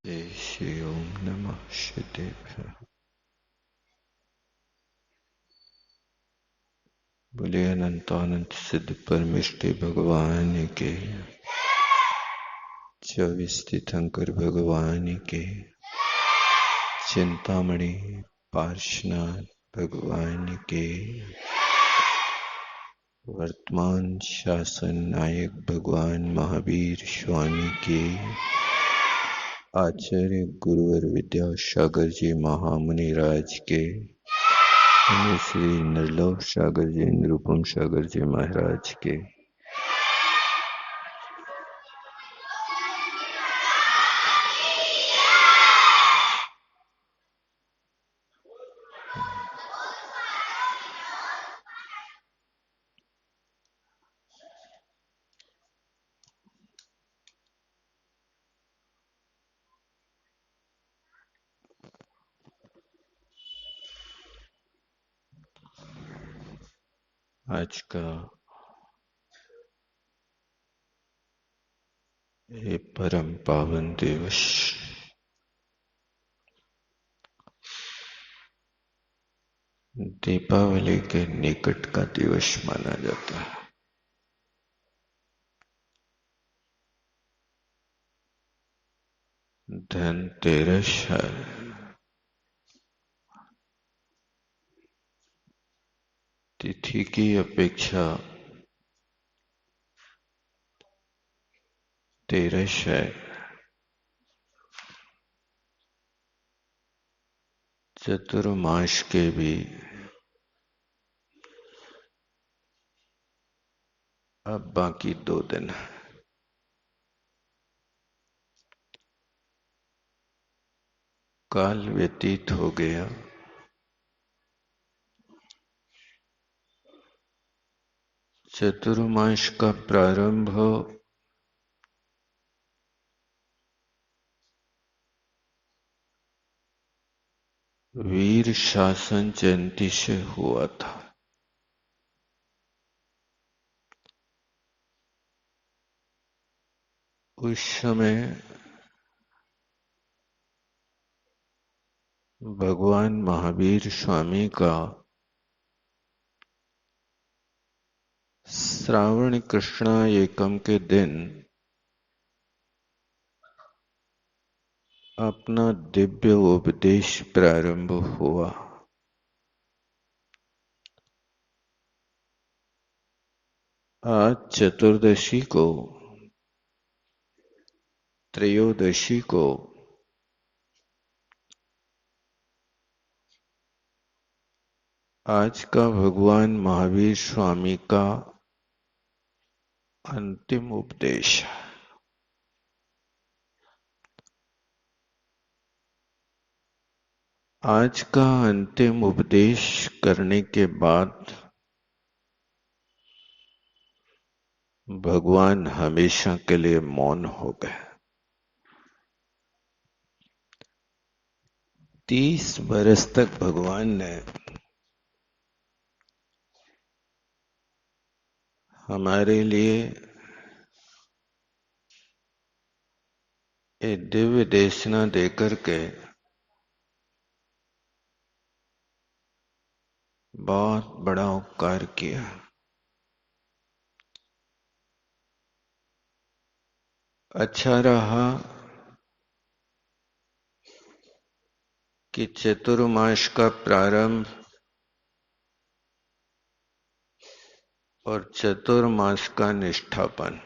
जय श्री ओम नमः शिवाय। बोले अनंतानंत सिद्ध परमेष्टि भगवान के, 24 तीर्थंकर भगवान के, चिंतामणि पार्श्वनाथ भगवान के, वर्तमान शासन नायक भगवान महावीर स्वामी के, आचार्य गुरुवर विद्यासागर जी महामुनि राज के, श्री निर्लोभ सागर जी निरुपम सागर जी महाराज के, आज का ये परम पावन दिवस दीपावली के निकट का दिवस माना जाता है। धनतेरस है। तिथि की अपेक्षा तेरस है। चतुर्मास के भी अब बाकी 2 दिन है। काल व्यतीत हो गया। चतुर्मास का प्रारंभ वीर शासन जयंती से हुआ था। उस समय भगवान महावीर स्वामी का श्रावण कृष्णा एकम के दिन अपना दिव्य उपदेश प्रारंभ हुआ। आज चतुर्दशी को, त्रयोदशी को आज का भगवान महावीर स्वामी का अंतिम उपदेश है। आज का अंतिम उपदेश करने के बाद भगवान हमेशा के लिए मौन हो गए। 30 बरस तक भगवान ने हमारे लिए ये दिव्य देशना देकर के बहुत बड़ा उपकार किया। अच्छा रहा कि चतुर्मास का प्रारंभ और चतुर्मास का निष्ठापन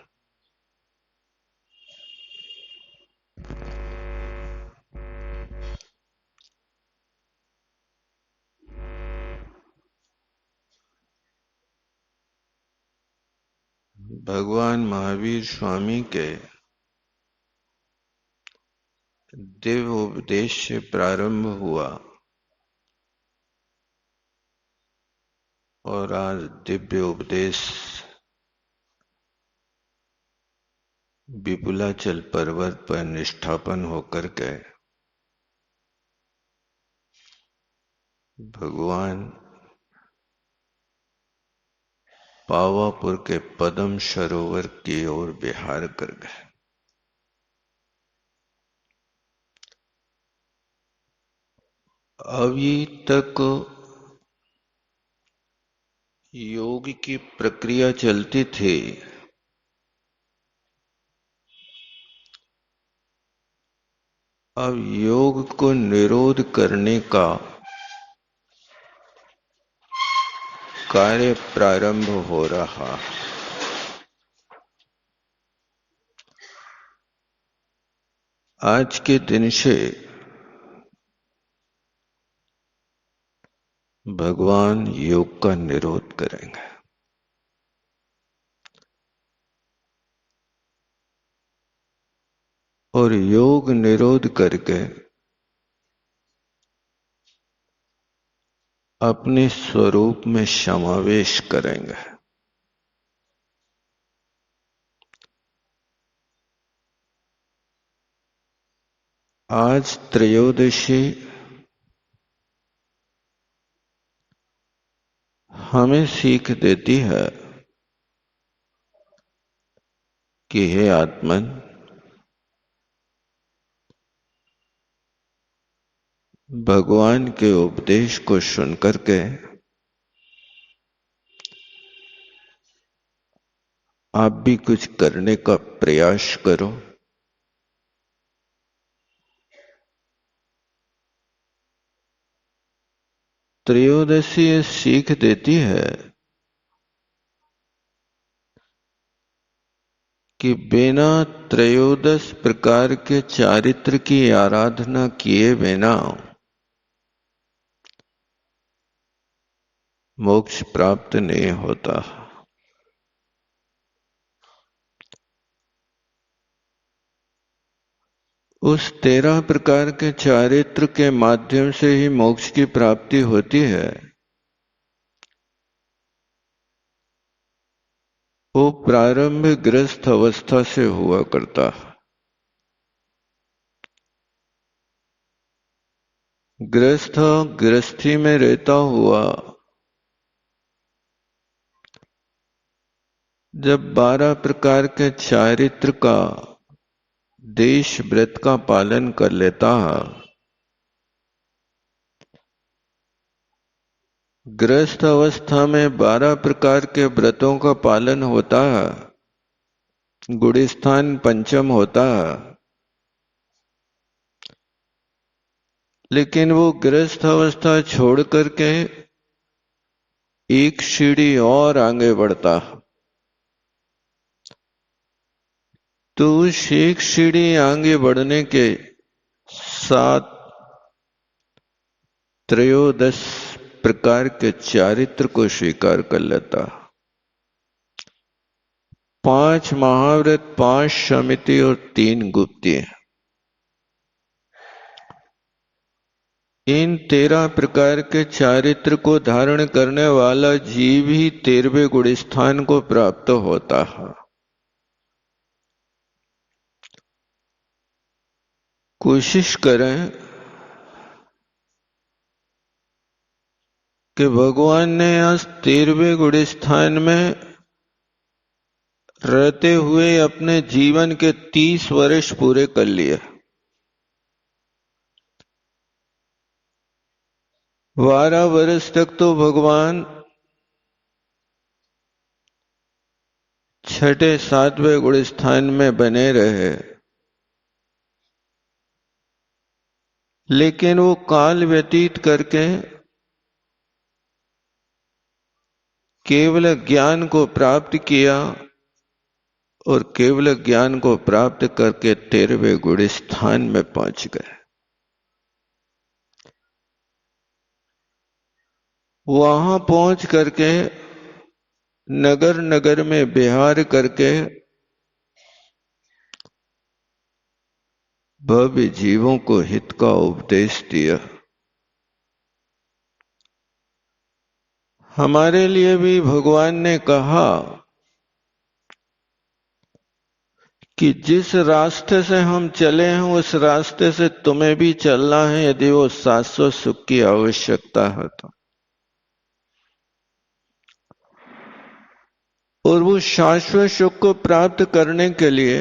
भगवान महावीर स्वामी के दिव्य उपदेश से प्रारंभ हुआ और आज दिव्य उपदेश विपुलाचल पर्वत पर निष्ठापन होकर के भगवान पावापुर के पद्म सरोवर की ओर विहार कर गए। अभी तक योग की प्रक्रिया चलती थी। अब योग को निरोध करने का कार्य प्रारंभ हो रहा। आज के दिन से भगवान योग का निरोध करेंगे। और योग निरोध करके अपने स्वरूप में समावेश करेंगे। आज त्रयोदशी हमें सीख देती है कि हे आत्मन, भगवान के उपदेश को सुनकर के आप भी कुछ करने का प्रयास करो। त्रयोदशी ये सीख देती है कि बिना त्रयोदश प्रकार के चारित्र की आराधना किए बिना मोक्ष प्राप्त नहीं होता। उस 13 प्रकार के चारित्र के माध्यम से ही मोक्ष की प्राप्ति होती है। वो प्रारंभ गृहस्थ अवस्था से हुआ करता। गृहस्थ गृहस्थी में रहता हुआ जब 12 प्रकार के चारित्र का देश व्रत का पालन कर लेता है, गृहस्थ अवस्था में 12 प्रकार के व्रतों का पालन होता है, गुड़स्थान पंचम होता है। लेकिन वो गृहस्थ अवस्था छोड़ करके एक सीढ़ी और आगे बढ़ता। तो उस एक सीढ़ी आगे बढ़ने के साथ त्रयोदश प्रकार के चारित्र को स्वीकार कर लेता। 5 महाव्रत, 5 समिति और 3 गुप्ती। इन 13 प्रकार के चारित्र को धारण करने वाला जीव ही 13वें गुणस्थान को प्राप्त होता है। कोशिश करें कि भगवान ने आज 13वें गुणस्थान में रहते हुए अपने जीवन के 30 वर्ष पूरे कर लिए। 12 वर्ष तक तो भगवान 6ठे 7वें गुणस्थान में बने रहे, लेकिन वो काल व्यतीत करके केवल ज्ञान को प्राप्त किया और केवल ज्ञान को प्राप्त करके 13वें गुणस्थान में पहुंच गए। वहां पहुंच करके नगर नगर में विहार करके भव्य जीवों को हित का उपदेश दिया। हमारे लिए भी भगवान ने कहा कि जिस रास्ते से हम चले हैं उस रास्ते से तुम्हें भी चलना है, यदि वो शाश्वत सुख की आवश्यकता है तो। और वो शाश्वत सुख को प्राप्त करने के लिए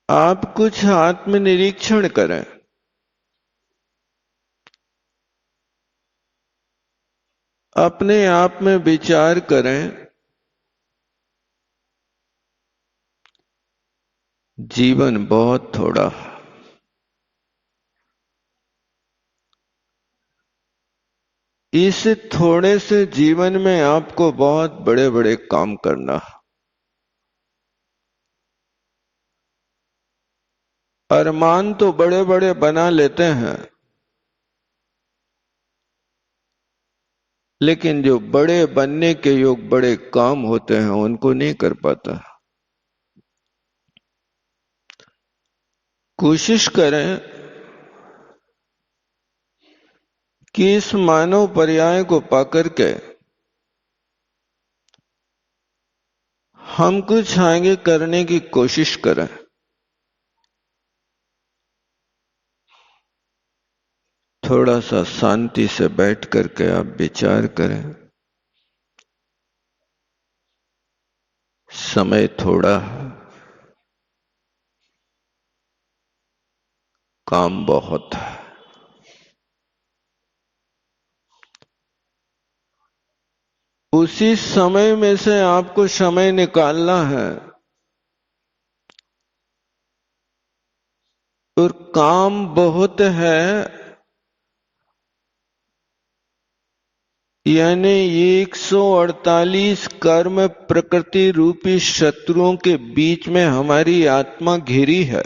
आप कुछ आत्मनिरीक्षण करें। अपने आप में विचार करें, जीवन बहुत थोड़ा है। इस थोड़े से जीवन में आपको बहुत बड़े बड़े काम करना है। अरमान तो बड़े बड़े बना लेते हैं, लेकिन जो बड़े बनने के योग बड़े काम होते हैं उनको नहीं कर पाता। कोशिश करें कि इस मानव पर्याय को पाकर के हम कुछ आगे करने की कोशिश करें। थोड़ा सा शांति से बैठ करके आप विचार करें। समय थोड़ा है, काम बहुत है। उसी समय में से आपको समय निकालना है और काम बहुत है, यानी 148 कर्म प्रकृति रूपी शत्रुओं के बीच में हमारी आत्मा घिरी है।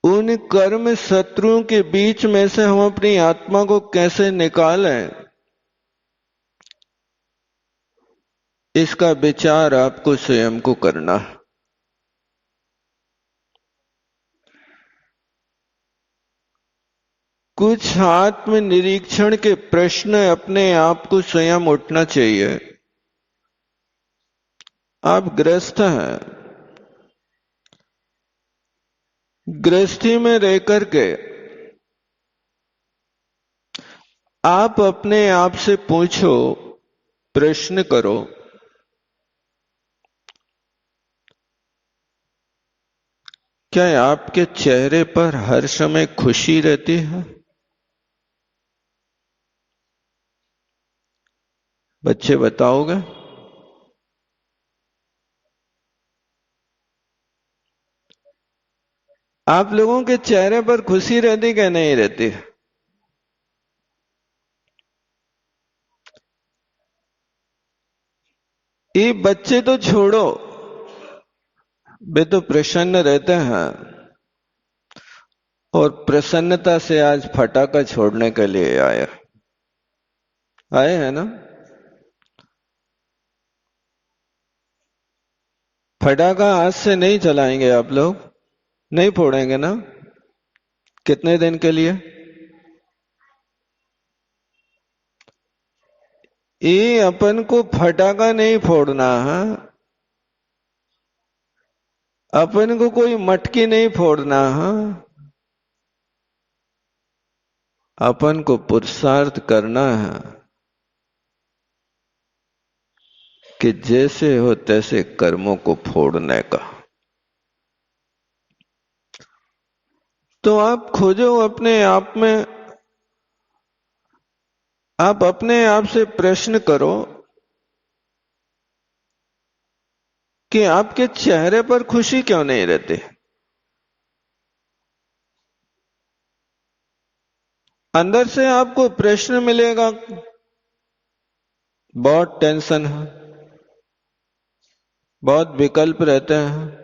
उन कर्म शत्रुओं के बीच में से हम अपनी आत्मा को कैसे निकालें, इसका विचार आपको स्वयं को करना है। कुछ आत्मनिरीक्षण के प्रश्न अपने आप को स्वयं उठना चाहिए। आप गृहस्थ हैं, गृहस्थी में रह करके आप अपने आप से पूछो, प्रश्न करो, क्या आपके चेहरे पर हर समय खुशी रहती है? बच्चे बताओगे? आप लोगों के चेहरे पर खुशी रहती क्या नहीं रहती? ये बच्चे तो छोड़ो, वे तो प्रसन्न रहते हैं और प्रसन्नता से आज फटाका छोड़ने के लिए आए हैं ना। फटाका आज से नहीं चलाएंगे आप लोग, नहीं फोड़ेंगे ना? कितने दिन के लिए? ये अपन को फटाका नहीं फोड़ना है, अपन को कोई मटकी नहीं फोड़ना है। अपन को पुरुषार्थ करना है कि जैसे हो तैसे कर्मों को फोड़ने का। तो आप खोजो अपने आप में, आप अपने आप से प्रश्न करो कि आपके चेहरे पर खुशी क्यों नहीं रहती। अंदर से आपको प्रश्न मिलेगा, बहुत टेंशन है, बहुत विकल्प रहते हैं।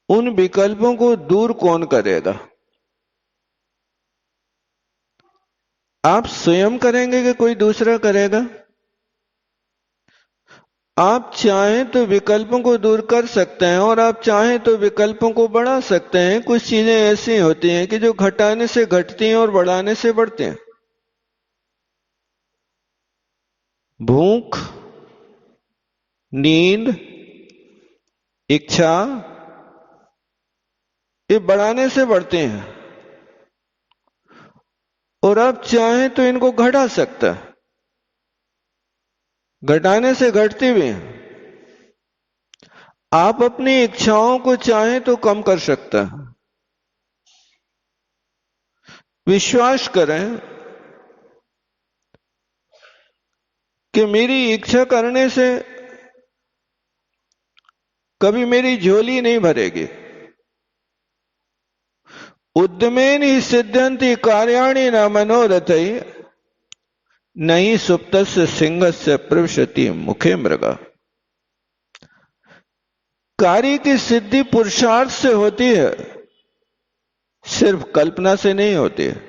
उन विकल्पों को दूर कौन करेगा? आप स्वयं करेंगे कि कोई दूसरा करेगा? आप चाहें तो विकल्पों को दूर कर सकते हैं और आप चाहें तो विकल्पों को बढ़ा सकते हैं। कुछ चीजें ऐसी होती हैं कि जो घटाने से घटती हैं और बढ़ाने से बढ़ती हैं। भूख, नींद, इच्छा, ये बढ़ाने से बढ़ते हैं और आप चाहें तो इनको घटा सकता है, घटाने से घटती भी हैं। आप अपनी इच्छाओं को चाहें तो कम कर सकता है। विश्वास करें कि मेरी इच्छा करने से कभी मेरी झोली नहीं भरेगी। उद्यमेन ही सिद्ध्यन्ति कार्याणि न मनोरथै, नहीं सुप्तस्य सिंहस्य प्रविशति मुखे मृगा। कार्य की सिद्धि पुरुषार्थ से होती है, सिर्फ कल्पना से नहीं होती है।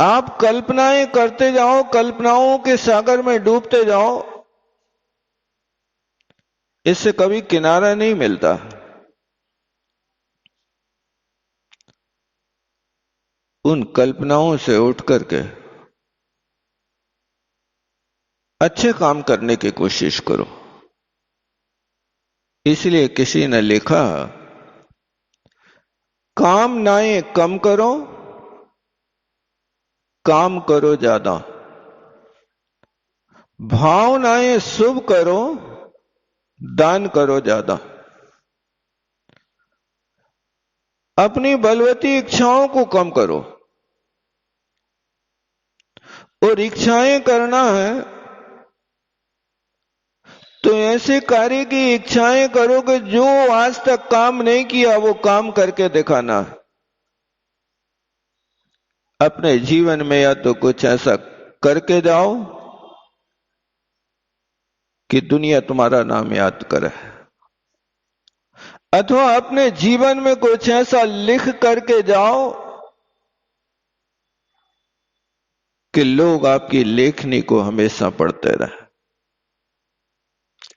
आप कल्पनाएं करते जाओ, कल्पनाओं के सागर में डूबते जाओ, इससे कभी किनारा नहीं मिलता। उन कल्पनाओं से उठ करके अच्छे काम करने की कोशिश करो। इसलिए किसी ने लिखा, कामनाएं कम करो, काम करो ज्यादा। भावनाएं शुभ करो, दान करो ज्यादा। अपनी बलवती इच्छाओं को कम करो, और इच्छाएं करना है तो ऐसे कार्य की इच्छाएं करो कि जो आज तक काम नहीं किया वो काम करके दिखाना। अपने जीवन में या तो कुछ ऐसा करके जाओ कि दुनिया तुम्हारा नाम याद करे, अथवा अपने जीवन में कुछ ऐसा लिख करके जाओ कि लोग आपकी लेखनी को हमेशा पढ़ते रहे।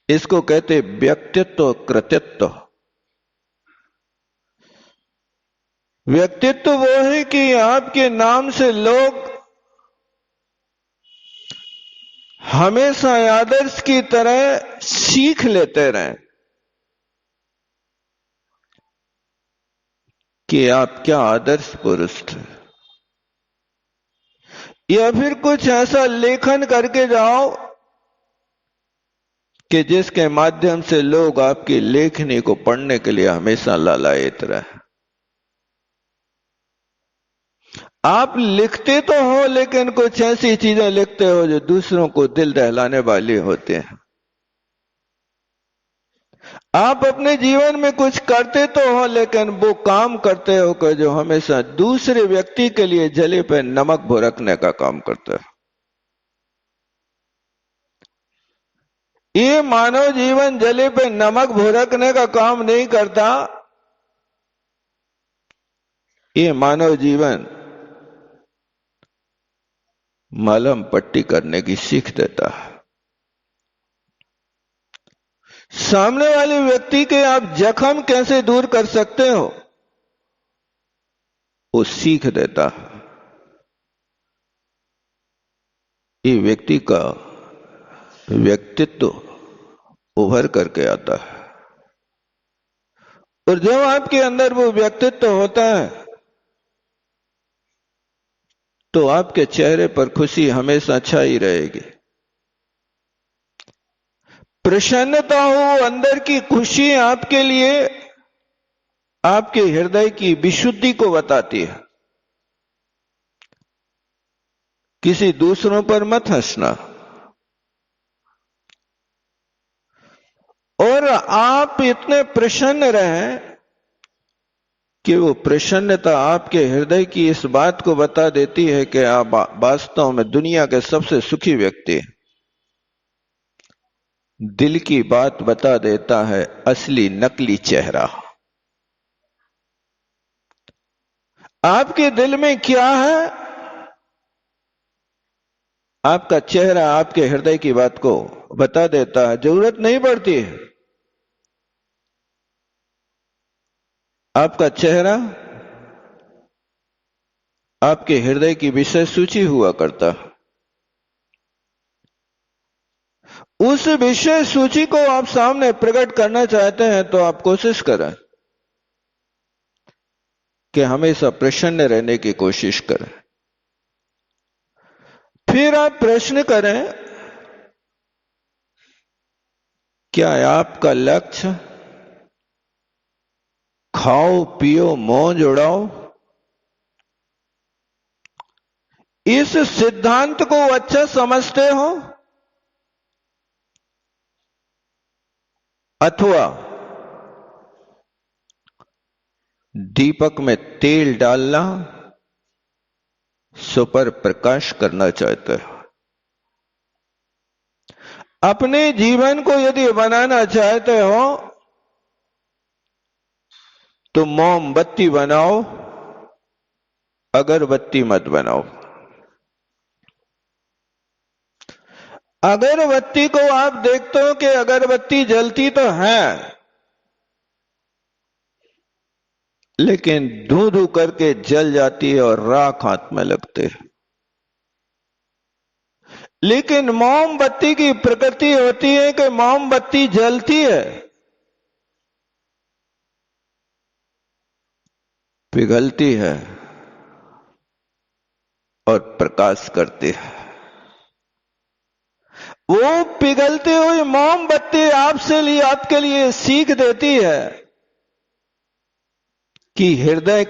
इसको कहते व्यक्तित्व कृतित्व। व्यक्तित्व वो है कि आपके नाम से लोग हमेशा आदर्श की तरह सीख लेते रहें कि आप क्या आदर्श पुरुष थे। या फिर कुछ ऐसा लेखन करके जाओ कि जिसके माध्यम से लोग आपकी लेखनी को पढ़ने के लिए हमेशा लालायित रहे। आप लिखते तो हो, लेकिन कुछ ऐसी चीजें लिखते हो जो दूसरों को दिल दहलाने वाली होते हैं। आप अपने जीवन में कुछ करते तो हो, लेकिन वो काम करते हो कि जो हमेशा दूसरे व्यक्ति के लिए जले पे नमक भुरकने का काम करते हो। ये मानव जीवन जले पे नमक भुरकने का काम नहीं करता। ये मानव जीवन मलहम पट्टी करने की सीख देता है। सामने वाले व्यक्ति के आप जख्म कैसे दूर कर सकते हो, वो सीख देता है। ये व्यक्ति का व्यक्तित्व उभर करके आता है, और जब आपके अंदर वो व्यक्तित्व होता है तो आपके चेहरे पर खुशी हमेशा छाई रहेगी। प्रसन्नता हो, अंदर की खुशी आपके लिए आपके हृदय की विशुद्धि को बताती है। किसी दूसरों पर मत हंसना, और आप इतने प्रसन्न रहें कि वो प्रसन्नता आपके हृदय की इस बात को बता देती है कि आप वास्तव में दुनिया के सबसे सुखी व्यक्ति हैं। दिल की बात बता देता है असली नकली चेहरा। आपके दिल में क्या है, आपका चेहरा आपके हृदय की बात को बता देता है। जरूरत नहीं पड़ती है, आपका चेहरा आपके हृदय की विषय सूची हुआ करता है। उस विषय सूची को आप सामने प्रकट करना चाहते हैं तो आप कोशिश करें। कि हमेशा प्रसन्न रहने की कोशिश करें। फिर आप प्रश्न करें, क्या आपका लक्ष्य खाओ पियो मौज उड़ाओ? इस सिद्धांत को अच्छा समझते हो, अथवा दीपक में तेल डालना, सुपर प्रकाश करना चाहते हो? अपने जीवन को यदि बनाना चाहते हो तो मोमबत्ती बनाओ, अगरबत्ती मत बनाओ। अगरबत्ती को आप देखते हो कि अगरबत्ती जलती तो है, लेकिन धू धू करके जल जाती है और राख हाथ में लगते है। लेकिन मोमबत्ती की प्रकृति होती है कि मोमबत्ती जलती है, पिघलती है और प्रकाश करती है। वो पिघलती हुई मोमबत्ती आपके लिए सीख देती है कि हृदय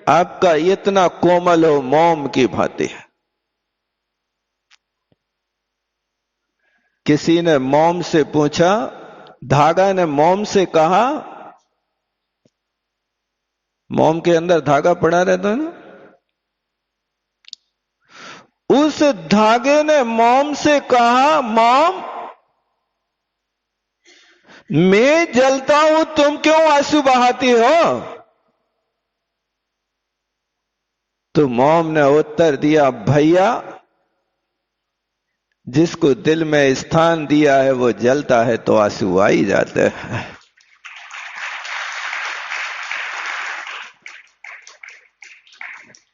आपका इतना कोमल हो, मोम की भांति है। किसी ने मोम से पूछा, धागा ने मोम से कहा, मोम के अंदर धागा पड़ा रहता है ना, उस धागे ने मोम से कहा, मोम मैं जलता हूं, तुम क्यों आंसू बहाती हो? तो मोम ने उत्तर दिया, भैया जिसको दिल में स्थान दिया है वो जलता है तो आंसू आ ही जाते हैं।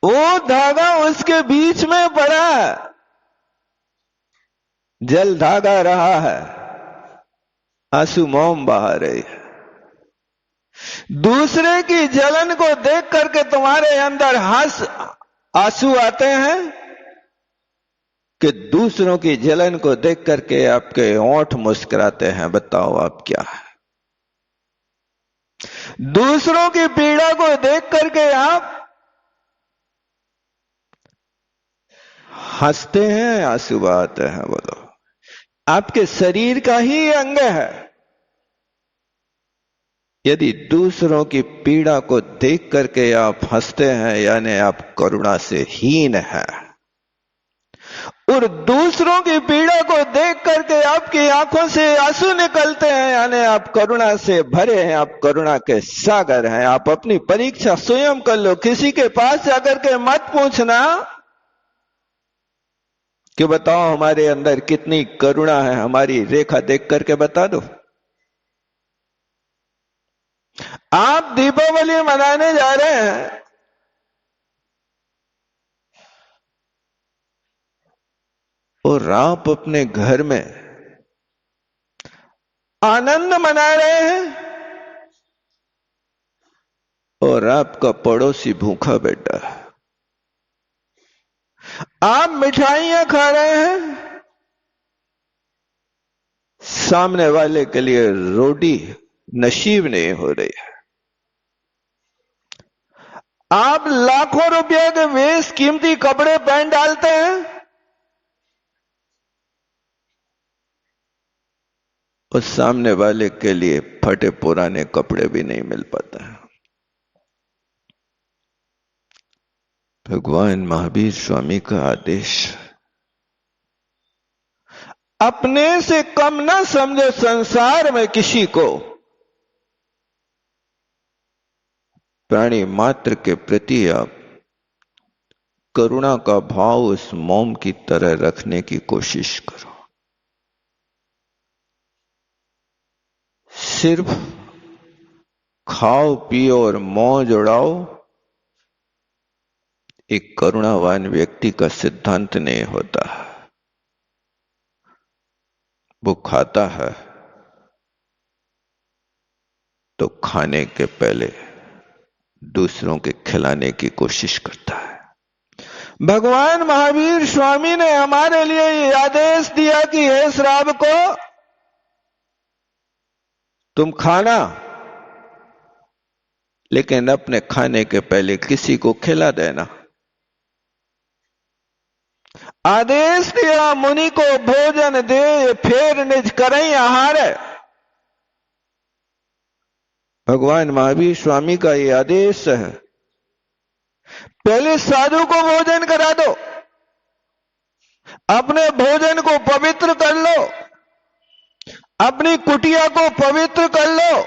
वो धागा उसके बीच में पड़ा है, जल धागा रहा है, आंसू मोम बहा रही है। दूसरे की जलन को देख करके तुम्हारे अंदर आंसू आते हैं कि दूसरों की जलन को देख करके आपके होंठ मुस्कुराते हैं? बताओ आप क्या है? दूसरों की पीड़ा को देख करके आप हंसते हैं, आंसू बहाते हैं? बोलो, आपके शरीर का ही अंग है। यदि दूसरों की पीड़ा को देख करके आप हंसते हैं, यानी आप करुणा से हीन हैं। और दूसरों की पीड़ा को देख करके आपकी आंखों से आंसू निकलते हैं, यानी आप करुणा से भरे हैं, आप करुणा के सागर हैं। आप अपनी परीक्षा स्वयं कर लो, किसी के पास जाकर के मत पूछना कि बताओ हमारे अंदर कितनी करुणा है, हमारी रेखा देख करके बता दो। आप दीपावली मनाने जा रहे हैं, और आप अपने घर में आनंद मना रहे हैं और आपका पड़ोसी भूखा बैठा है। आप मिठाइयां खा रहे हैं, सामने वाले के लिए रोटी नसीब नहीं हो रही है। आप लाखों रुपए के बेश कीमती कपड़े पहन डालते हैं और सामने वाले के लिए फटे पुराने कपड़े भी नहीं मिल पाता है। भगवान महावीर स्वामी का आदेश, अपने से कम ना समझो संसार में किसी को। प्राणी मात्र के प्रति आप करुणा का भाव उस मोम की तरह रखने की कोशिश करो। सिर्फ खाओ पियो और मौज उड़ाओ एक करुणावान व्यक्ति का सिद्धांत नहीं होता। वो खाता है तो खाने के पहले दूसरों के खिलाने की कोशिश करता है। भगवान महावीर स्वामी ने हमारे लिए ये आदेश दिया कि हे श्रावक को, तुम खाना, लेकिन अपने खाने के पहले किसी को खिला देना। आदेश दिया मुनि को भोजन दे फिर निज करई आहार। भगवान महावीर स्वामी का ये आदेश है, पहले साधु को भोजन करा दो, अपने भोजन को पवित्र कर लो, अपनी कुटिया को पवित्र कर लो,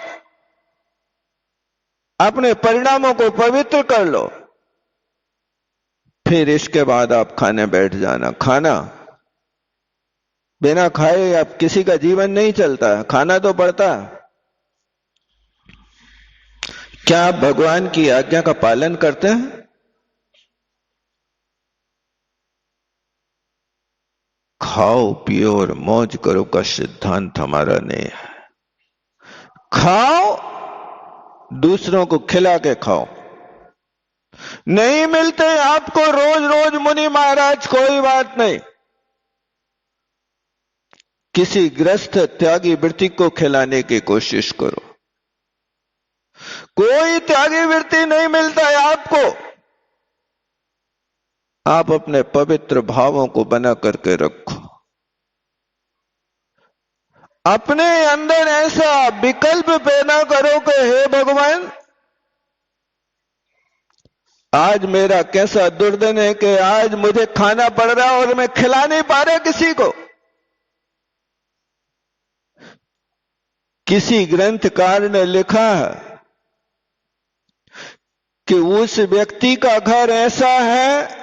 अपने परिणामों को पवित्र कर लो, फिर इसके बाद आप खाने बैठ जाना। खाना, बिना खाए आप किसी का जीवन नहीं चलता है, खाना तो पड़ता है। क्या आप भगवान की आज्ञा का पालन करते हैं? खाओ पियो और मौज करो का सिद्धांत हमारा नहीं है। खाओ, दूसरों को खिला के खाओ। नहीं मिलते आपको रोज रोज मुनि महाराज, कोई बात नहीं, किसी ग्रस्त त्यागी वृत्ति को खिलाने की कोशिश करो। कोई त्यागी वृत्ति नहीं मिलता है आपको, आप अपने पवित्र भावों को बना करके रखो। अपने अंदर ऐसा विकल्प पैदा करो कि हे भगवान, आज मेरा कैसा दुर्दिन है कि आज मुझे खाना पड़ रहा है और मैं खिला नहीं पा रहा किसी को। किसी ग्रंथकार ने लिखा है कि उस व्यक्ति का घर ऐसा है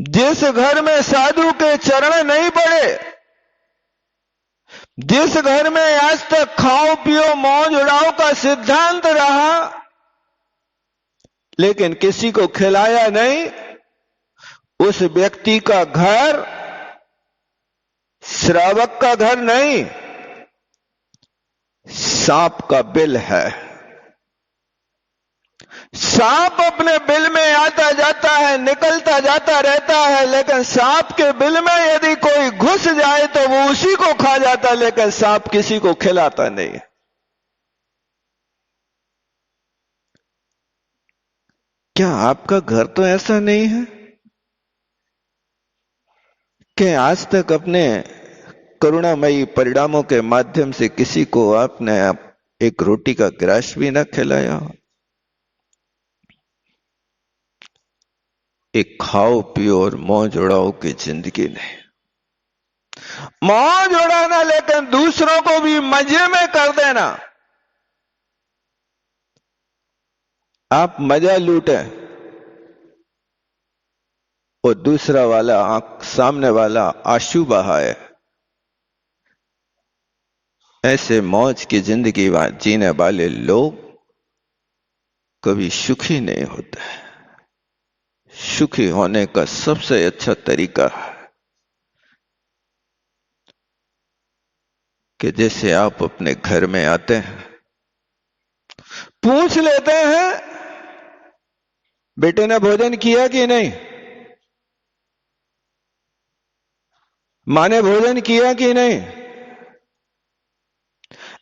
जिस घर में साधु के चरण नहीं पड़े, जिस घर में आज तक खाओ पियो मौज उड़ाओ का सिद्धांत रहा लेकिन किसी को खिलाया नहीं, उस व्यक्ति का घर श्रावक का घर नहीं, सांप का बिल है। सांप अपने बिल में आता जाता है, निकलता जाता रहता है, लेकिन सांप के बिल में यदि कोई घुस जाए तो वो उसी को खा जाता है, लेकिन सांप किसी को खिलाता नहीं। क्या आपका घर तो ऐसा नहीं है कि आज तक अपने करुणामयी परिणामों के माध्यम से किसी को आपने एक रोटी का ग्रास भी न खिलाया? एक खाओ पियो और मौज उड़ाओ की जिंदगी नहीं। मौज उड़ाना लेकिन दूसरों को भी मजे में कर देना। आप मजा लूटे और दूसरा वाला सामने वाला आंसू बहाए, ऐसे मौज की जिंदगी जीने वाले लोग कभी सुखी नहीं होते। सुखी होने का सबसे अच्छा तरीका है कि जैसे आप अपने घर में आते हैं, पूछ लेते हैं बेटे ने भोजन किया कि नहीं, मां ने भोजन किया कि नहीं।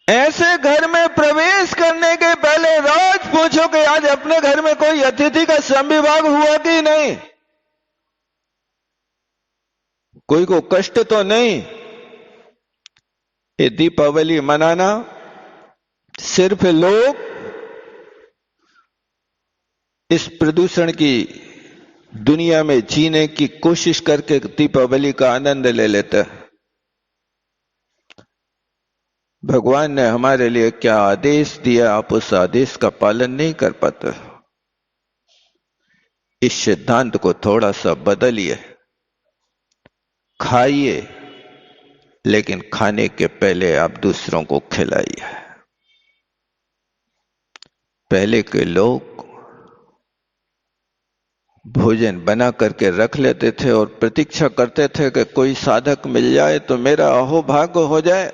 ऐसे घर में प्रवेश करने के पहले रोज पूछो कि आज अपने घर में कोई अतिथि का संविभाग हुआ कि नहीं, कोई को कष्ट तो नहीं। ये दीपावली मनाना सिर्फ लोग इस प्रदूषण की दुनिया में जीने की कोशिश करके दीपावली का आनंद ले लेते हैं। भगवान ने हमारे लिए क्या आदेश दिया, आप उस आदेश का पालन नहीं कर पाते। इस सिद्धांत को थोड़ा सा बदलिए। खाइए लेकिन खाने के पहले आप दूसरों को खिलाइए। पहले के लोग भोजन बना करके रख लेते थे और प्रतीक्षा करते थे कि कोई साधक मिल जाए तो मेरा अहोभाग्य हो जाए।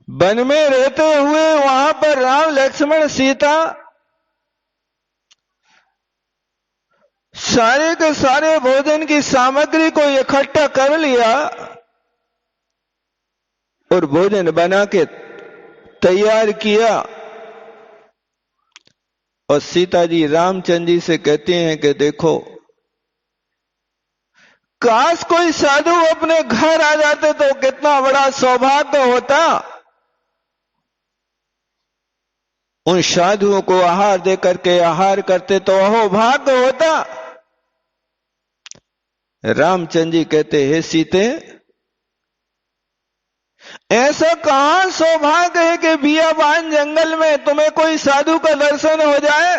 वन में रहते हुए वहां पर राम लक्ष्मण सीता सारे के सारे भोजन की सामग्री को इकट्ठा कर लिया और भोजन बना के तैयार किया। और सीता जी रामचंद्र जी से कहते हैं कि देखो, काश कोई साधु अपने घर आ जाते तो कितना बड़ा सौभाग्य होता। उन साधुओं को आहार देकर के आहार करते तो अहो भाग्य होता। रामचंद्र जी कहते, हे सीते, ऐसा कहां सौभाग्य है कि बियाबान जंगल में तुम्हें कोई साधु का दर्शन हो जाए।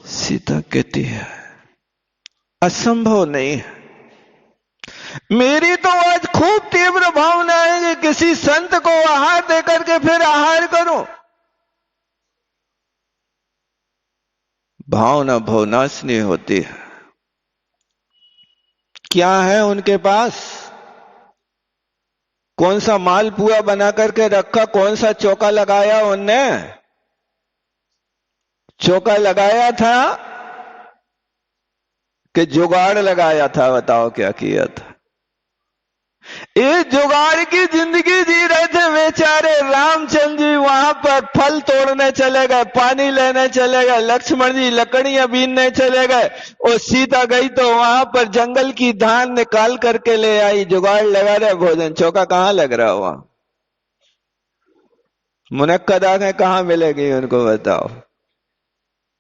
सीता कहती है, असंभव नहीं है। मेरी तो आज खूब तीव्र भावना है कि किसी संत को आहार देकर के फिर आहार करूं। भावना भवनाशनी होती है। क्या है उनके पास? कौन सा मालपुआ बना करके रखा, कौन सा चौका लगाया उनने? चौका लगाया था कि जुगाड़ लगाया था? बताओ क्या किया था? इस जुगाड़ की जिंदगी जी रहे थे बेचारे। रामचंद्र जी वहां पर फल तोड़ने चले गए, पानी लेने चले गए, लक्ष्मण जी लकड़ियां बीनने चले गए, और सीता गई तो वहां पर जंगल की धान निकाल करके ले आई। जुगाड़ लगा रहे भोजन, चौका कहां लग रहा वहां? मुनक्कद आंखें कहां मिलेगी उनको? बताओ,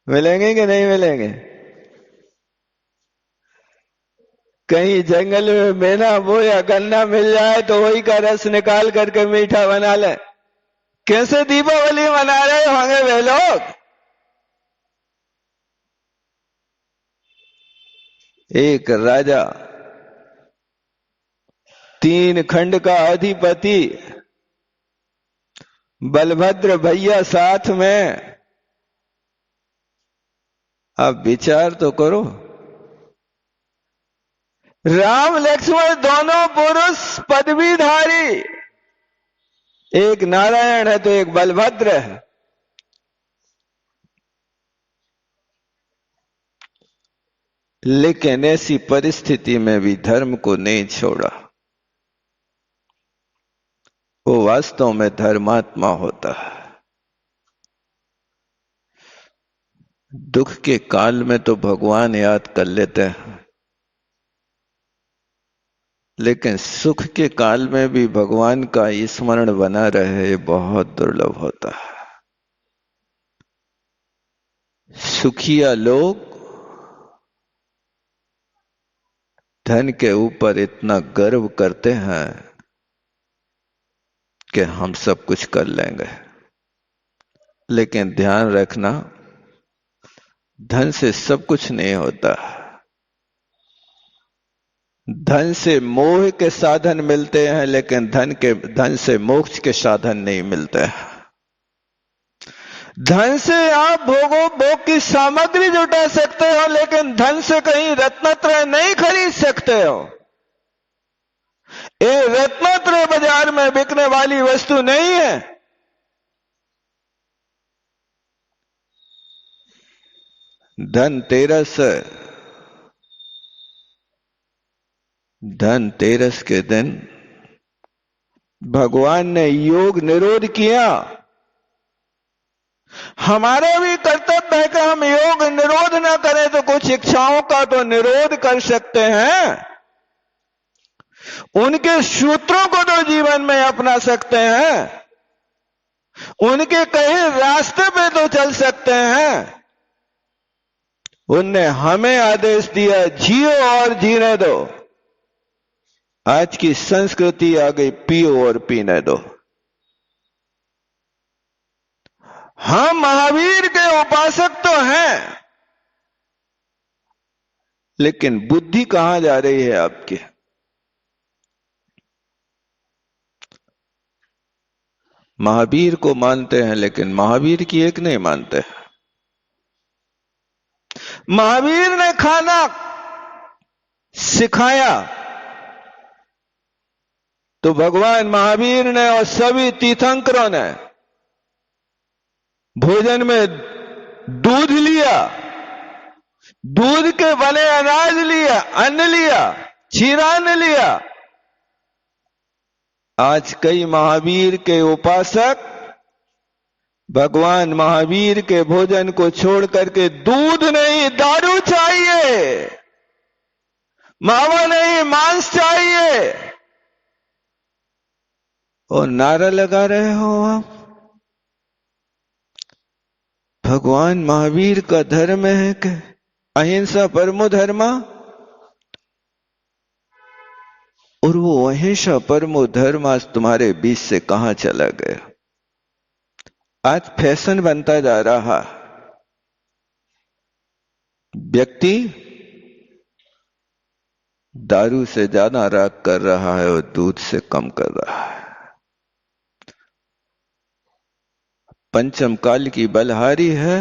मिलेंगे कि नहीं मिलेंगे? कहीं जंगल में मेना बोया गन्ना मिल जाए तो वही का रस निकाल करके मीठा बना ले। कैसे दीपावली मना रहे होंगे वे लोग? एक राजा, 3 खंड का अधिपति, बलभद्र भैया साथ में। अब विचार तो करो, राम लक्ष्मण दोनों पुरुष पदवीधारी, एक नारायण है तो एक बलभद्र है। लेकिन ऐसी परिस्थिति में भी धर्म को नहीं छोड़ा। वो वास्तव में धर्मात्मा होता है। दुख के काल में तो भगवान याद कर लेते हैं, लेकिन सुख के काल में भी भगवान का स्मरण बना रहे, ये बहुत दुर्लभ होता है। सुखिया लोग धन के ऊपर इतना गर्व करते हैं कि हम सब कुछ कर लेंगे। लेकिन ध्यान रखना, धन से सब कुछ नहीं होता। धन से मोह के साधन मिलते हैं, लेकिन धन से मोक्ष के साधन नहीं मिलते हैं। धन से आप भोग की सामग्री जुटा सकते हो, लेकिन धन से कहीं रत्नत्रय नहीं खरीद सकते हो। ये रत्नत्रय बाजार में बिकने वाली वस्तु नहीं है। धनतेरस के दिन भगवान ने योग निरोध किया। हमारा भी कर्तव्य है कि हम योग निरोध ना करें तो कुछ इच्छाओं का तो निरोध कर सकते हैं। उनके सूत्रों को तो जीवन में अपना सकते हैं, उनके कहे रास्ते पे तो चल सकते हैं। उनने हमें आदेश दिया, जियो और जीने दो। आज की संस्कृति आ गई, पियो और पीने दो। हम महावीर के उपासक तो हैं, लेकिन बुद्धि कहां जा रही है आपकी? महावीर को मानते हैं, लेकिन महावीर की एक नहीं मानते। महावीर ने खाना सिखाया, तो भगवान महावीर ने और सभी तीर्थंकरों ने भोजन में दूध लिया, दूध के बने अनाज लिया, अन्न लिया, क्षीरान्न लिया। आज कई महावीर के उपासक भगवान महावीर के भोजन को छोड़ करके दूध नहीं दारू चाहिए, मावा नहीं मांस चाहिए, और नारा लगा रहे हो आप। भगवान महावीर का धर्म है कि अहिंसा परमो धर्मा, और वो अहिंसा परमो धर्म आज तुम्हारे बीच से कहां चला गया। आज फैशन बनता जा रहा, व्यक्ति दारू से ज्यादा राग कर रहा है और दूध से कम कर रहा है। पंचम काल की बलहारी है,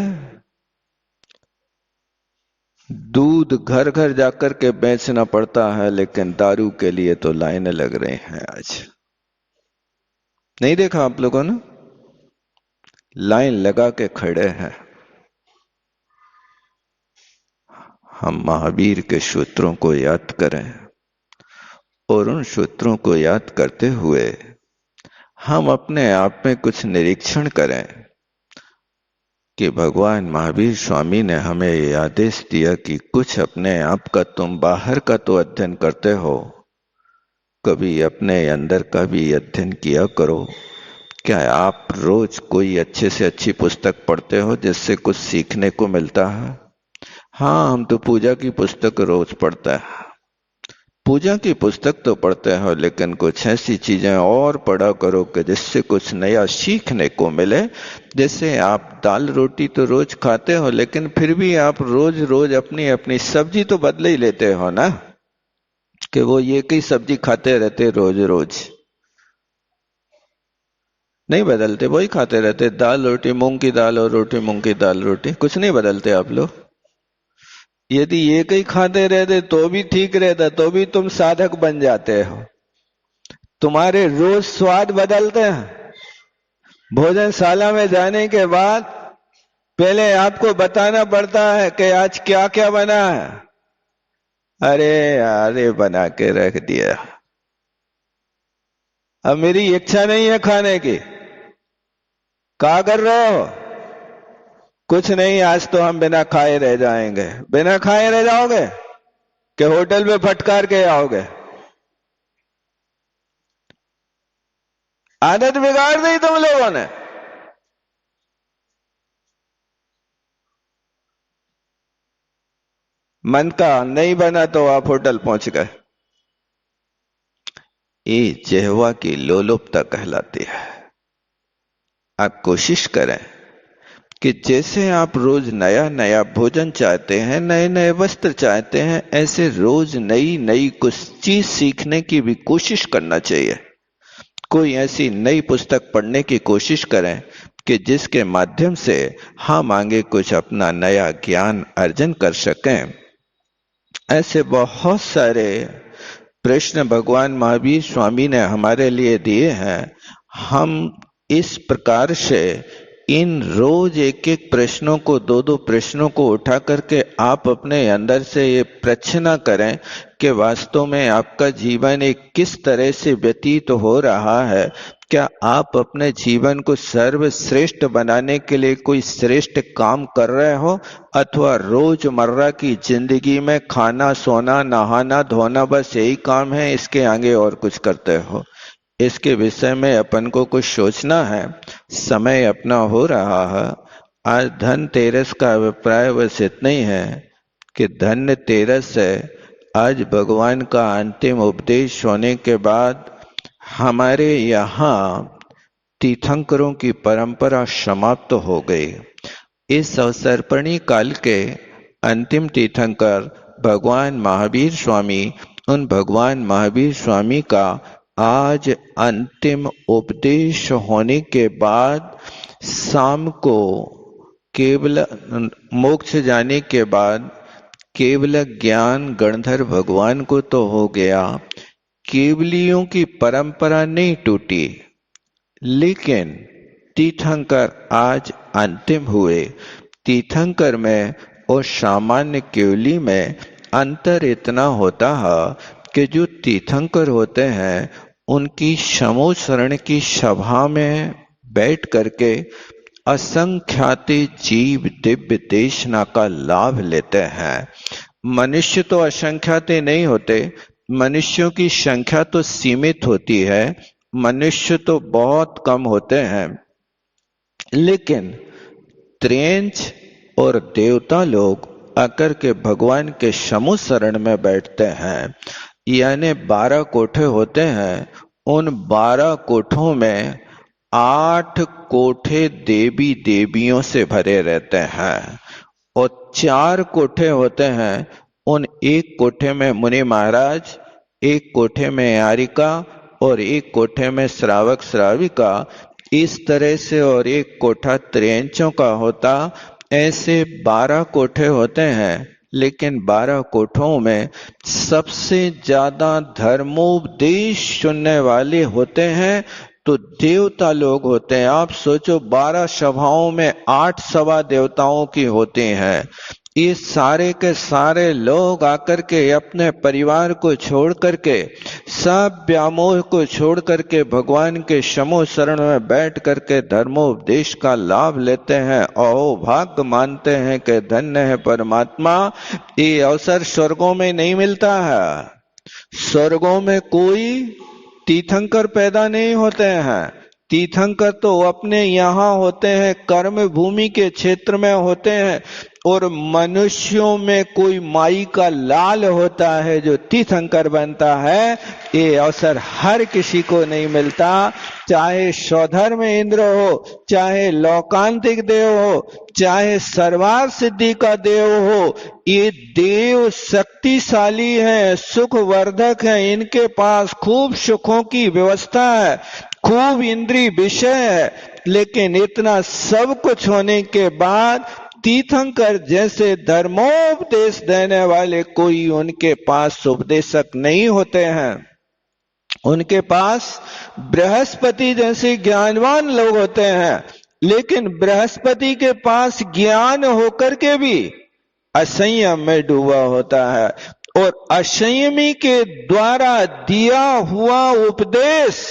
दूध घर घर जाकर के बेचना पड़ता है, लेकिन दारू के लिए तो लाइनें लग रही हैं। आज नहीं देखा आप लोगों ने? लाइन लगा के खड़े हैं। हम महावीर के सूत्रों को याद करें और उन सूत्रों को याद करते हुए हम अपने आप में कुछ निरीक्षण करें कि भगवान महावीर स्वामी ने हमें ये आदेश दिया कि कुछ अपने आप का तुम बाहर का तो अध्ययन करते हो, कभी अपने अंदर का भी अध्ययन किया करो। क्या आप रोज कोई अच्छे से अच्छी पुस्तक पढ़ते हो जिससे कुछ सीखने को मिलता है? हाँ, हम तो पूजा की पुस्तक रोज पढ़ते हैं, पूजा की पुस्तक तो पढ़ते हो, लेकिन कुछ ऐसी चीजें और पढ़ा करो कि जिससे कुछ नया सीखने को मिले। जैसे आप दाल रोटी तो रोज खाते हो, लेकिन फिर भी आप रोज रोज अपनी अपनी सब्जी तो बदले ही लेते हो ना, कि वो ये कई सब्जी खाते रहते रोज रोज नहीं बदलते, वही खाते रहते, दाल रोटी, मूंग की दाल और रोटी, मूंग की दाल रोटी, कुछ नहीं बदलते आप लोग। यदि ये कई खाते रहते तो भी ठीक रहता, तो भी तुम साधक बन जाते हो। तुम्हारे रोज स्वाद बदलते हैं। भोजनशाला में जाने के बाद पहले आपको बताना पड़ता है कि आज क्या क्या बना है। अरे अरे बना के रख दिया, अब मेरी इच्छा नहीं है खाने की। क्या कर रहे हो? कुछ नहीं, आज तो हम बिना खाए रह जाएंगे। बिना खाए रह जाओगे कि होटल में फटकार के आओगे? आदत बिगाड़ दी तुम लोगों ने। मन का नहीं बना तो आप होटल पहुंच गए। ये जिह्वा की लोलुपता कहलाती है। आप कोशिश करें कि जैसे आप रोज नया नया भोजन चाहते हैं, नए नए वस्त्र चाहते हैं, ऐसे रोज नई नई कुछ चीज सीखने की भी कोशिश करना चाहिए। कोई ऐसी नई पुस्तक पढ़ने की कोशिश करें कि जिसके माध्यम से हम आगे कुछ अपना नया ज्ञान अर्जन कर सकें। ऐसे बहुत सारे प्रश्न भगवान महावीर स्वामी ने हमारे लिए दिए हैं। हम इस प्रकार से इन रोज एक एक प्रश्नों को, दो दो प्रश्नों को उठा करके आप अपने अंदर से ये प्रश्न करें कि वास्तव में आपका जीवन एक किस तरह से व्यतीत हो रहा है। क्या आप अपने जीवन को सर्वश्रेष्ठ बनाने के लिए कोई श्रेष्ठ काम कर रहे हो, अथवा रोजमर्रा की जिंदगी में खाना, सोना, नहाना, धोना बस यही काम है, इसके आगे और कुछ करते हो? इसके विषय में अपन को कुछ सोचना है। समय अपना हो रहा है। आज धनतेरस का अभिप्राय बस इतना ही है कि धन्य तेरस है। आज भगवान का अंतिम उपदेश होने के बाद हमारे यहाँ तीर्थंकरों की परंपरा समाप्त हो गई। इस अवसर्पणी काल के अंतिम तीर्थंकर भगवान महावीर स्वामी, उन भगवान महावीर स्वामी का आज अंतिम उपदेश होने के बाद शाम को केवल मोक्ष जाने के बाद केवल ज्ञान गणधर भगवान को तो हो गया, केवलियों की परंपरा नहीं टूटी, लेकिन तीर्थंकर आज अंतिम हुए। तीर्थंकर में और सामान्य केवली में अंतर इतना होता है कि जो तीर्थंकर होते हैं उनकी समूह शरण की सभा में बैठ करके असंख्यात जीव दिव्य देशना का लाभ लेते हैं। मनुष्य तो असंख्यात नहीं होते, मनुष्यों की संख्या तो सीमित होती है, मनुष्य तो बहुत कम होते हैं, लेकिन त्रेंच और देवता लोग आकर के भगवान के समूह शरण में बैठते हैं। यानी 12 कोठे होते हैं, उन 12 कोठों में 8 कोठे देवी देवियों से भरे रहते हैं और 4 कोठे होते हैं। उन एक कोठे में मुनि महाराज, एक कोठे में यारिका और एक कोठे में श्रावक श्राविका, इस तरह से, और एक कोठा त्रेंचों का होता। ऐसे 12 कोठे होते हैं, लेकिन 12 कोठों में सबसे ज्यादा धर्मोपदेश सुनने वाले होते हैं तो देवता लोग होते हैं। आप सोचो 12 सभाओं में 8 सभा देवताओं की होती हैं। ये सारे के सारे लोग आकर के अपने परिवार को छोड़ करके, सब व्यामोह को छोड़ करके भगवान के समूह शरण में बैठ करके धर्मोपदेश का लाभ लेते हैं। अहो भाग्य मानते हैं कि धन्य है परमात्मा। ये अवसर स्वर्गों में नहीं मिलता है। स्वर्गों में कोई तीर्थंकर पैदा नहीं होते हैं। तीर्थंकर तो अपने यहाँ होते हैं, कर्म भूमि के क्षेत्र में होते हैं, और मनुष्यों में कोई माई का लाल होता है जो तीर्थंकर बनता है। ये अवसर हर किसी को नहीं मिलता, चाहे स्वधर्म इंद्र हो, चाहे लौकांतिक देव हो, चाहे सर्वार सिद्धि का देव हो। ये देव शक्तिशाली है, सुख वर्धक है, इनके पास खूब सुखों की व्यवस्था है, खूब इंद्रिय विषय है, लेकिन इतना सब कुछ होने के बाद तीर्थंकर जैसे धर्मोपदेश देने वाले कोई उनके पास उपदेशक नहीं होते हैं। उनके पास बृहस्पति जैसे ज्ञानवान लोग होते हैं, लेकिन बृहस्पति के पास ज्ञान होकर के भी असंयम में डूबा होता है, और असंयमी के द्वारा दिया हुआ उपदेश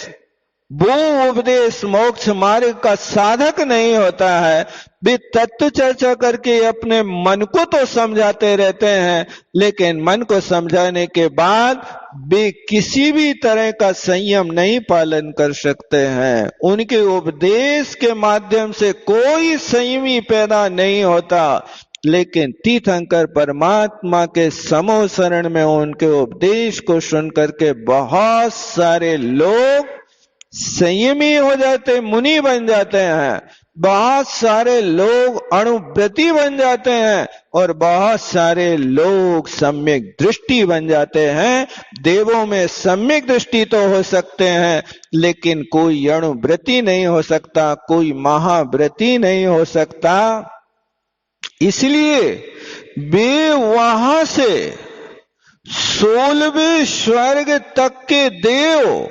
वो उपदेश मोक्ष मार्ग का साधक नहीं होता है। वे तत्व चर्चा करके अपने मन को तो समझाते रहते हैं, लेकिन मन को समझाने के बाद वे किसी भी तरह का संयम नहीं पालन कर सकते हैं। उनके उपदेश के माध्यम से कोई संयमी पैदा नहीं होता, लेकिन तीर्थंकर परमात्मा के समूह शरण में उनके उपदेश को सुन करके बहुत सारे लोग संयमी हो जाते, मुनि बन जाते हैं। बहुत सारे लोग अणुव्रती बन जाते हैं, और बहुत सारे लोग सम्यक दृष्टि बन जाते हैं। देवों में सम्यक दृष्टि तो हो सकते हैं, लेकिन कोई अणुव्रती नहीं हो सकता, कोई महाव्रती नहीं हो सकता। इसलिए वे वहां से 16वें स्वर्ग तक के देव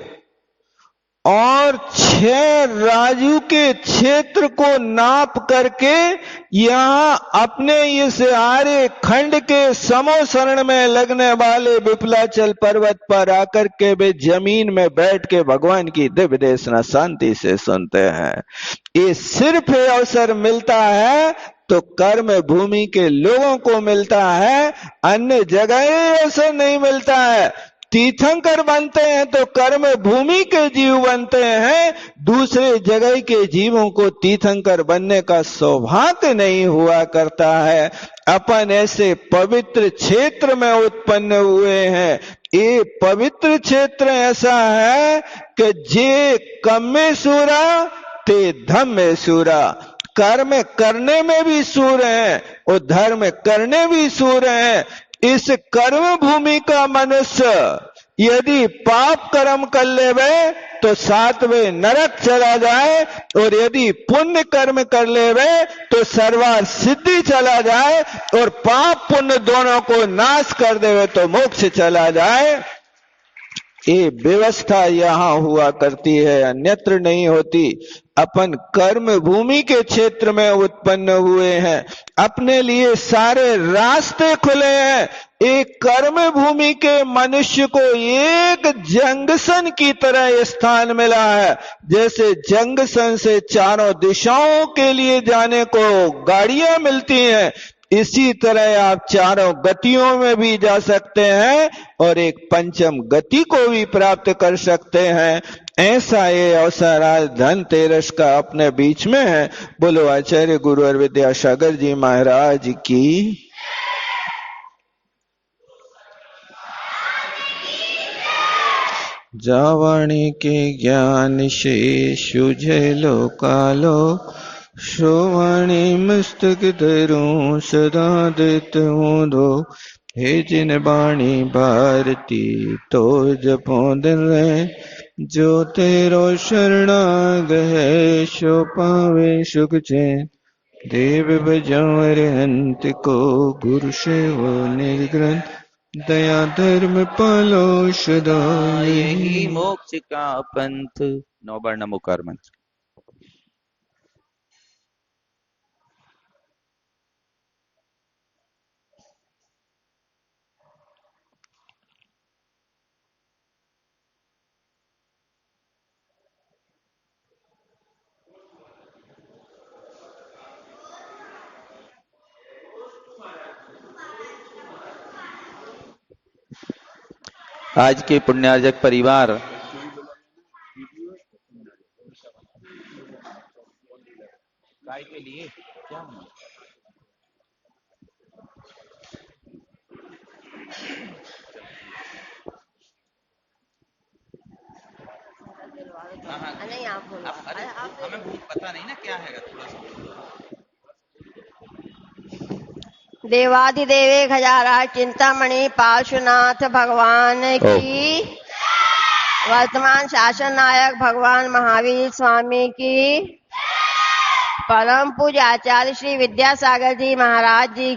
और 6 राजू के क्षेत्र को नाप करके यहां अपने इस आर्य खंड के समूह शरण में लगने वाले विपलाचल पर्वत पर आकर के वे जमीन में बैठ के भगवान की दिव्य देशना शांति से सुनते हैं। ये सिर्फ अवसर मिलता है तो कर्म भूमि के लोगों को मिलता है, अन्य जगह अवसर नहीं मिलता है। तीर्थंकर बनते हैं तो कर्म भूमि के जीव बनते हैं, दूसरे जगह के जीवों को तीर्थंकर बनने का सौभाग्य नहीं हुआ करता है। अपन ऐसे पवित्र क्षेत्र में उत्पन्न हुए हैं। ये पवित्र क्षेत्र ऐसा है कि जे कम्मे सूरा ते धम्मे सूरा, कर्म करने में भी सूर है और धर्म करने भी सूर है। इस कर्म भूमि का मनुष्य यदि पाप कर्म कर लेवे तो 7वें नरक चला जाए, और यदि पुण्य कर्म कर लेवे तो सर्वार सिद्धि चला जाए, और पाप पुण्य दोनों को नाश कर देवे तो मोक्ष चला जाए। ये व्यवस्था यहाँ हुआ करती है, अन्यत्र नहीं होती। अपन कर्म भूमि के क्षेत्र में उत्पन्न हुए हैं, अपने लिए सारे रास्ते खुले हैं। एक कर्म भूमि के मनुष्य को एक जंक्शन की तरह स्थान मिला है। जैसे जंक्शन से चारों दिशाओं के लिए जाने को गाड़ियां मिलती हैं, इसी तरह आप चारों गतियों में भी जा सकते हैं और एक पंचम गति को भी प्राप्त कर सकते हैं। ऐसा ये अवसर आज धनतेरस का अपने बीच में है। बोलो आचार्य गुरु और विद्यासागर जी महाराज की। जावाणी के ज्ञान से सुझे लोकालो, श्रोवाणी मस्तक धरूं सदा देतूं दो। हे जिन बाणी भारती तो जपो दिन रहे, जो तेरो शरणाग है सो पावे सुख चैन। देव बजावर हंत को गुरु सेवो निर्ग्रंथ, दया धर्म पालो सदा यही मोक्ष का पंथ। नौबार नमोकार मंत्र। आज के पुण्यार्जक परिवार गाय के लिए क्या नहीं, हमें पता नहीं ना क्या है, थोड़ा सा। देवाधिदेव 1000 चिंतामणि पार्श्वनाथ भगवान की, वर्तमान शासन नायक भगवान महावीर स्वामी की, परम पूज्य आचार्य श्री विद्यासागर जी महाराज जी